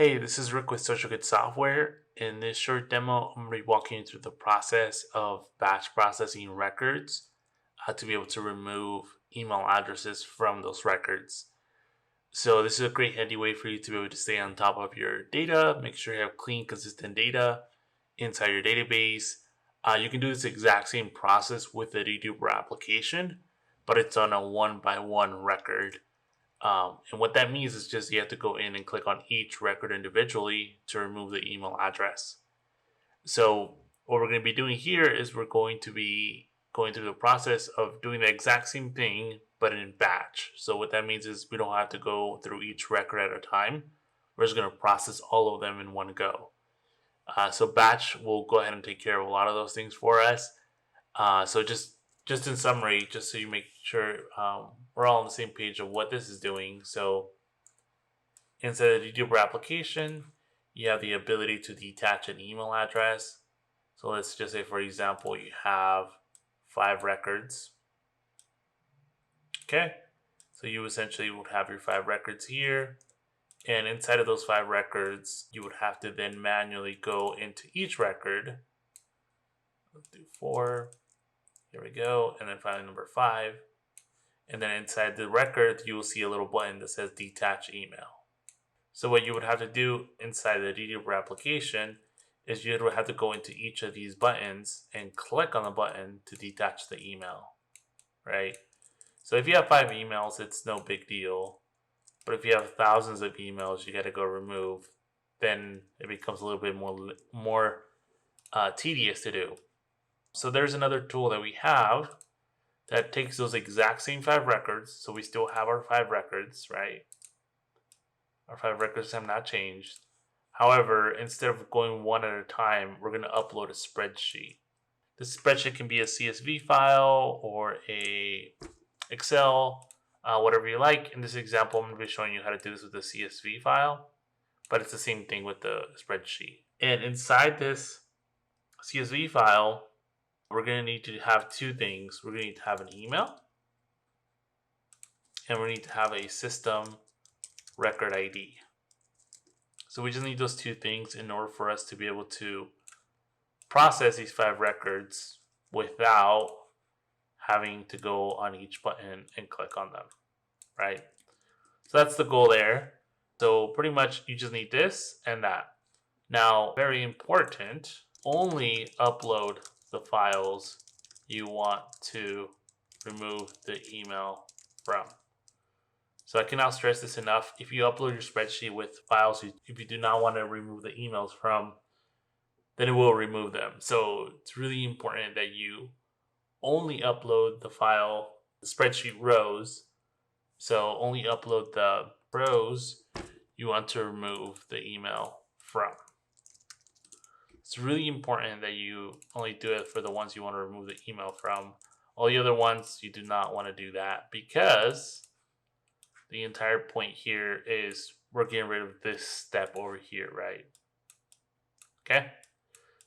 Hey, this is Rick with Social Good Software. In this short demo, I'm going to be walking you through the process of batch processing records to be able to remove email addresses from those records. So this is a great handy way for you to be able to stay on top of your data, make sure you have clean, consistent data inside your database. You can do this exact same process with the deduper application, but it's on a one-by-one record. And what that means is just you have to go in and click on each record individually to remove the email address. So what we're going to be doing here is we're going to be going through the process of doing the exact same thing, but in batch. So what that means is we don't have to go through each record at a time. We're just going to process all of them in one go. So batch will go ahead and take care of a lot of those things for us. So just in summary, just so you make sure we're all on the same page of what this is doing. So inside the deduper application, you have the ability to detach an email address. So let's just say, for example, you have 5 records. Okay, so you essentially would have your 5 records here. And inside of those 5 records, you would have to then manually go into each record. Let's do 4. Here we go. And then finally number 5. And then inside the record, you will see a little button that says detach email. So what you would have to do inside the deduper application is you would have to go into each of these buttons and click on the button to detach the email, right? So if you have 5 emails, it's no big deal. But if you have thousands of emails you got to go remove, then it becomes a little bit more tedious to do. So there's another tool that we have that takes those exact same 5 records. So we still have our 5 records, right? Our 5 records have not changed. However, instead of going one at a time, we're going to upload a spreadsheet. This spreadsheet can be a CSV file or a Excel, whatever you like. In this example, I'm going to be showing you how to do this with the CSV file, but it's the same thing with the spreadsheet. And inside this CSV file, we're going to need to have 2 things. We're going to need to have an email, and we need to have a system record ID. So we just need those 2 things in order for us to be able to process these 5 records without having to go on each button and click on them, right? So that's the goal there. So pretty much you just need this and that. Now, very important, only upload the files you want to remove the email from. So I cannot stress this enough. If you upload your spreadsheet with files if you do not want to remove the emails from, then it will remove them. So it's really important that you only upload the file, the spreadsheet rows. So only upload the rows you want to remove the email from. It's really important that you only do it for the ones you want to remove the email from. All the other ones, you do not want to do that, because the entire point here is we're getting rid of this step over here, right? Okay,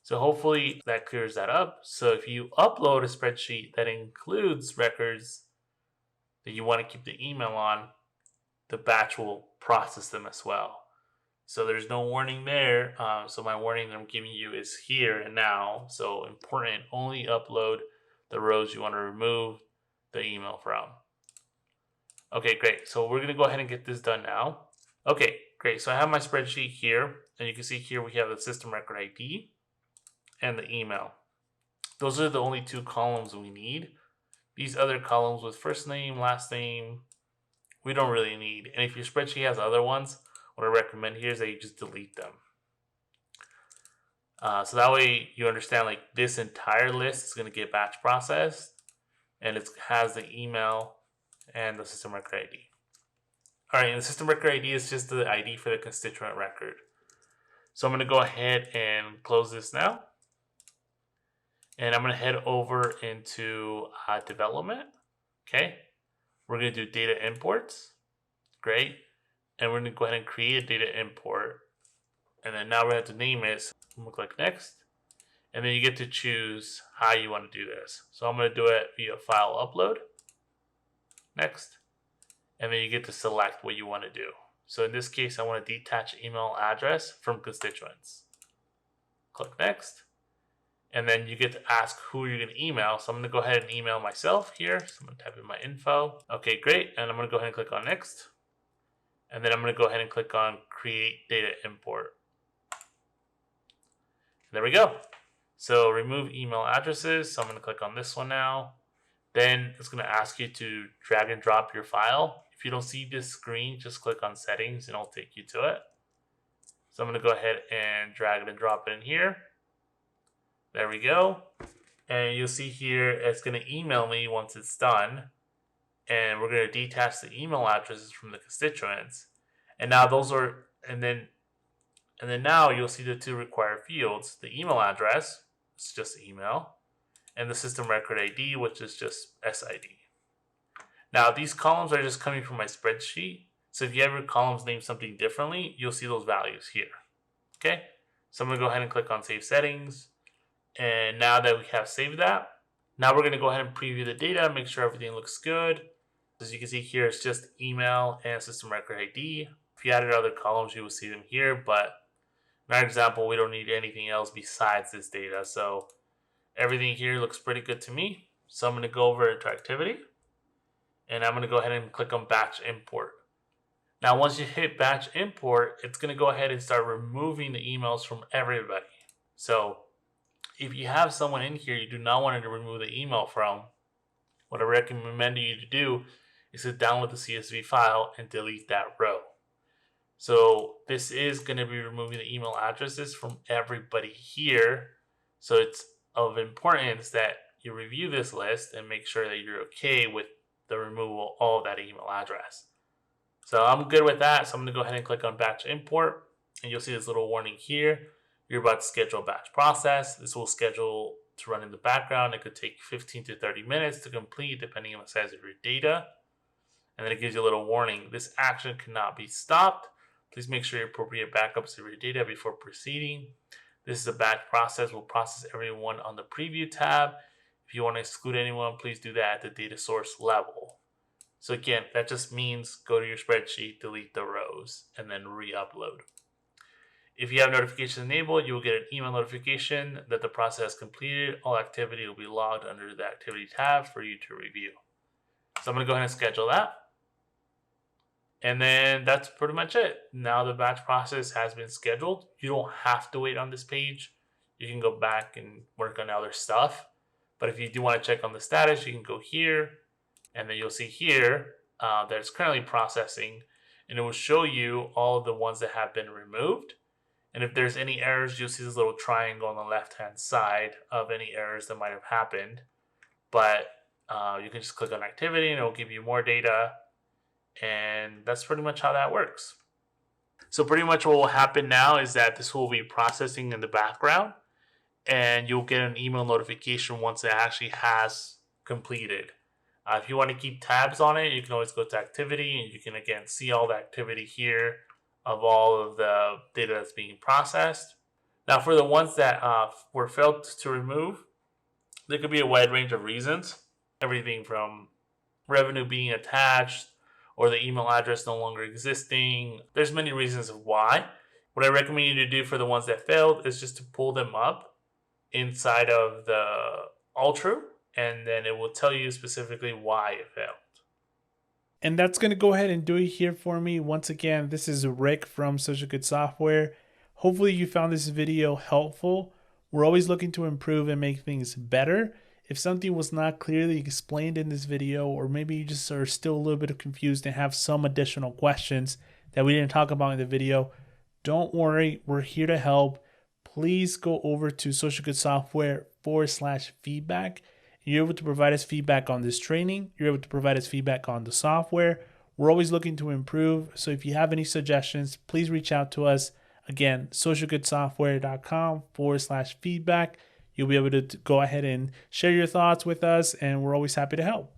so hopefully that clears that up. So if you upload a spreadsheet that includes records that you want to keep the email on, the batch will process them as well. So there's no warning there. So my warning that I'm giving you is here and now. So important, only upload the rows you want to remove the email from. Okay, great. So we're going to go ahead and get this done now. Okay, great. So I have my spreadsheet here, and you can see here we have the system record ID and the email. Those are the only 2 columns we need. These other columns with first name, last name, we don't really need. And if your spreadsheet has other ones, what I recommend here is that you just delete them. So that way you understand, like, this entire list is going to get batch processed, and it has the email and the system record ID. All right, and the system record ID is just the ID for the constituent record. So I'm going to go ahead and close this now. And I'm going to head over into development. Okay, we're going to do data imports. Great. And we're going to go ahead and create a data import. And then now we have to name it. So I'm going to click next. And then you get to choose how you want to do this. So I'm going to do it via file upload. Next. And then you get to select what you want to do. So in this case, I want to detach email address from constituents. Click next. And then you get to ask who you're going to email. So I'm going to go ahead and email myself here. So I'm going to type in my info. Okay, great. And I'm going to go ahead and click on next. And then I'm going to go ahead and click on create data import. There we go. So remove email addresses. So I'm going to click on this one now. Then it's going to ask you to drag and drop your file. If you don't see this screen, just click on settings and it'll take you to it. So I'm going to go ahead and drag it and drop it in here. There we go. And you'll see here, it's going to email me once it's done. And we're going to detach the email addresses from the constituents. And now those are, and then now you'll see the two required fields. The email address, it's just email, and the system record ID, which is just SID. Now these columns are just coming from my spreadsheet. So if you have your columns named something differently, you'll see those values here. Okay, so I'm going to go ahead and click on Save Settings. And now that we have saved that, now we're going to go ahead and preview the data, make sure everything looks good. As you can see here, it's just email and system record ID. If you added other columns, you will see them here, but in our example, we don't need anything else besides this data. So everything here looks pretty good to me. So I'm going to go over to activity, and I'm going to go ahead and click on batch import. Now, once you hit batch import, it's going to go ahead and start removing the emails from everybody. So if you have someone in here you do not want to remove the email from, what I recommend you to do is to download the CSV file and delete that row. So this is going to be removing the email addresses from everybody here. So it's of importance that you review this list and make sure that you're okay with the removal of that email address. So I'm good with that. So I'm going to go ahead and click on batch import, and you'll see this little warning here. You're about to schedule a batch process. This will schedule to run in the background. It could take 15 to 30 minutes to complete depending on the size of your data. And then it gives you a little warning. This action cannot be stopped. Please make sure you appropriate backups of your data before proceeding. This is a batch process. We'll process everyone on the preview tab. If you want to exclude anyone, please do that at the data source level. So again, that just means go to your spreadsheet, delete the rows, and then re-upload. If you have notifications enabled, you will get an email notification that the process is completed. All activity will be logged under the activity tab for you to review. So I'm going to go ahead and schedule that. And then that's pretty much it. Now the batch process has been scheduled. You don't have to wait on this page. You can go back and work on other stuff. But if you do want to check on the status, you can go here. And then you'll see here that it's currently processing. And it will show you all of the ones that have been removed. And if there's any errors, you'll see this little triangle on the left-hand side of any errors that might have happened. But you can just click on activity and it will give you more data. And that's pretty much how that works. So pretty much what will happen now is that this will be processing in the background. And you'll get an email notification once it actually has completed. If you want to keep tabs on it, you can always go to activity. And you can, again, see all the activity here of all of the data that's being processed. Now for the ones that were failed to remove, there could be a wide range of reasons. Everything from revenue being attached or the email address no longer existing. There's many reasons of why. What I recommend you to do for the ones that failed is just to pull them up inside of the Altru, and then it will tell you specifically why it failed. And that's going to go ahead and do it here for me. Once again, this is Rick from Social Good Software. Hopefully you found this video helpful. We're always looking to improve and make things better. If something was not clearly explained in this video, or maybe you just are still a little bit confused and have some additional questions that we didn't talk about in the video, don't worry, we're here to help. Please go over to socialgoodsoftware.com/feedback. You're able to provide us feedback on this training. You're able to provide us feedback on the software. We're always looking to improve. So if you have any suggestions, please reach out to us. Again, socialgoodsoftware.com/feedback. You'll be able to go ahead and share your thoughts with us, and we're always happy to help.